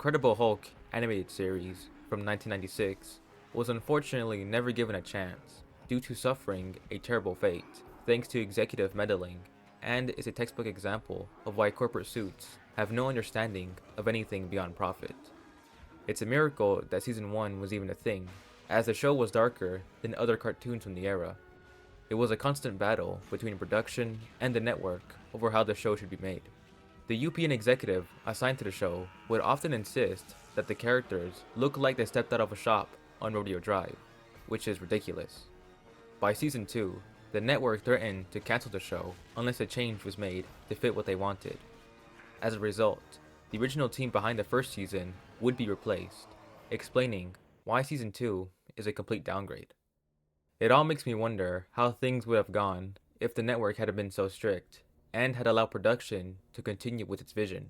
Incredible Hulk animated series from 1996 was unfortunately never given a chance due to suffering a terrible fate thanks to executive meddling, and is a textbook example of why corporate suits have no understanding of anything beyond profit. It's a miracle that season 1 was even a thing, as the show was darker than other cartoons from the era. It was a constant battle between production and the network over how the show should be made. The UPN executive assigned to the show would often insist that the characters look like they stepped out of a shop on Rodeo Drive, which is ridiculous. By season 2, the network threatened to cancel the show unless a change was made to fit what they wanted. As a result, the original team behind the first season would be replaced, explaining why season 2 is a complete downgrade. It all makes me wonder how things would have gone if the network had been so strict and had allowed production to continue with its vision.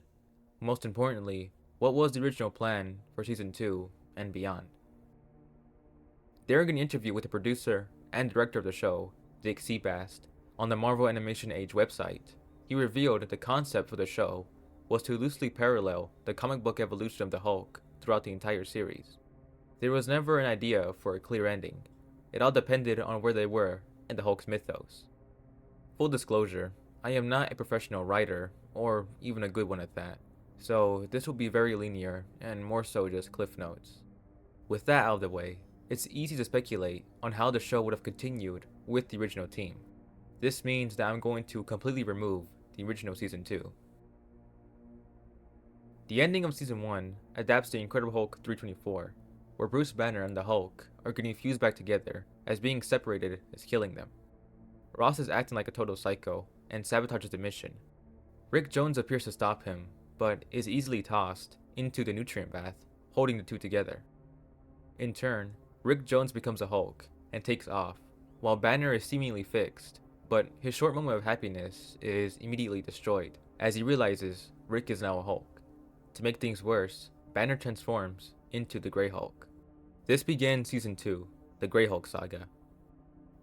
Most importantly, what was the original plan for season 2 and beyond? During an interview with the producer and director of the show, Dick Seabast, on the Marvel Animation Age website, he revealed that the concept for the show was to loosely parallel the comic book evolution of the Hulk throughout the entire series. There was never an idea for a clear ending. It all depended on where they were in the Hulk's mythos. Full disclosure, I am not a professional writer, or even a good one at that, so this will be very linear and more so just cliff notes. With that out of the way, it's easy to speculate on how the show would have continued with the original team. This means that I'm going to completely remove the original season 2. The ending of season 1 adapts the Incredible Hulk 324, where Bruce Banner and the Hulk are getting fused back together as being separated is killing them. Ross is acting like a total psycho and sabotages the mission. Rick Jones appears to stop him, but is easily tossed into the nutrient bath, holding the two together. In turn, Rick Jones becomes a Hulk and takes off, while Banner is seemingly fixed, but his short moment of happiness is immediately destroyed as he realizes Rick is now a Hulk. To make things worse, Banner transforms into the Grey Hulk. This began season 2, the Grey Hulk saga.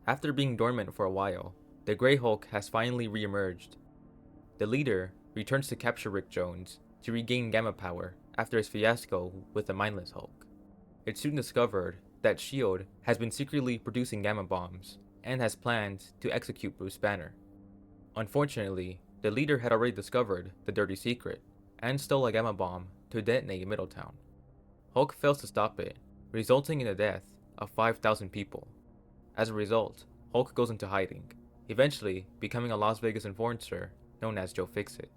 After being dormant for a while, the Grey Hulk has finally re-emerged. The leader returns to capture Rick Jones to regain gamma power after his fiasco with the mindless Hulk. It's soon discovered that S.H.I.E.L.D. has been secretly producing gamma bombs and has planned to execute Bruce Banner. Unfortunately, the leader had already discovered the dirty secret and stole a gamma bomb to detonate in Middletown. Hulk fails to stop it, resulting in the death of 5,000 people. As a result, Hulk goes into hiding, eventually becoming a Las Vegas enforcer known as Joe Fixit.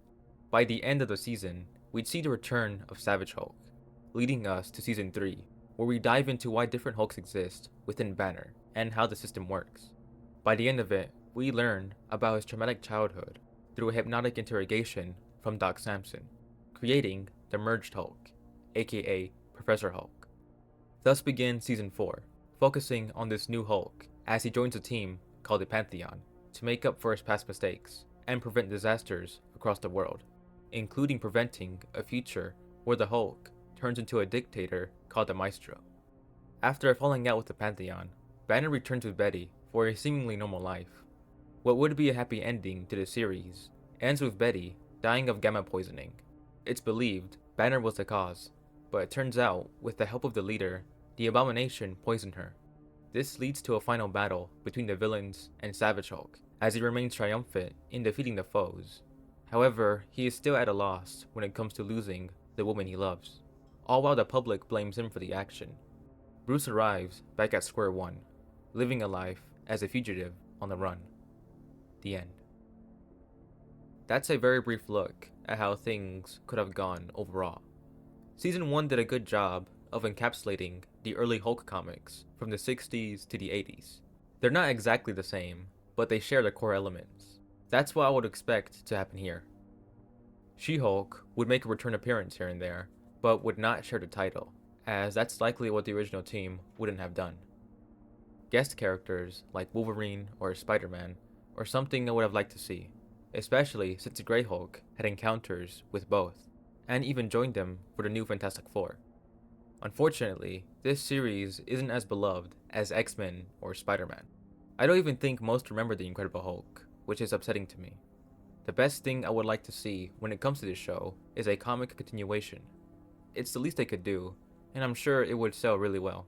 By the end of the season, we'd see the return of Savage Hulk, leading us to season 3, where we dive into why different Hulks exist within Banner and how the system works. By the end of it, we learn about his traumatic childhood through a hypnotic interrogation from Doc Samson, creating the Merged Hulk, aka Professor Hulk. Thus begins season 4, focusing on this new Hulk as he joins a team called the Pantheon to make up for his past mistakes and prevent disasters across the world, including preventing a future where the Hulk turns into a dictator called the Maestro. After a falling out with the Pantheon, Banner returns with Betty for a seemingly normal life. What would be a happy ending to the series ends with Betty dying of gamma poisoning. It's believed Banner was the cause, but it turns out, with the help of the leader, the Abomination poisoned her. This leads to a final battle between the villains and Savage Hulk, as he remains triumphant in defeating the foes. However, he is still at a loss when it comes to losing the woman he loves, all while the public blames him for the action. Bruce arrives back at square one, living a life as a fugitive on the run. The end. That's a very brief look at how things could have gone overall. Season 1 did a good job of encapsulating the early Hulk comics from the 60s to the 80s. They're not exactly the same, but they share the core elements. That's what I would expect to happen here. She-Hulk would make a return appearance here and there, but would not share the title, as that's likely what the original team wouldn't have done. Guest characters like Wolverine or Spider-Man are something I would have liked to see, especially since the Grey Hulk had encounters with both, and even joined them for the new Fantastic Four. Unfortunately, this series isn't as beloved as X-Men or Spider-Man. I don't even think most remember the Incredible Hulk, which is upsetting to me. The best thing I would like to see when it comes to this show is a comic continuation. It's the least they could do, and I'm sure it would sell really well.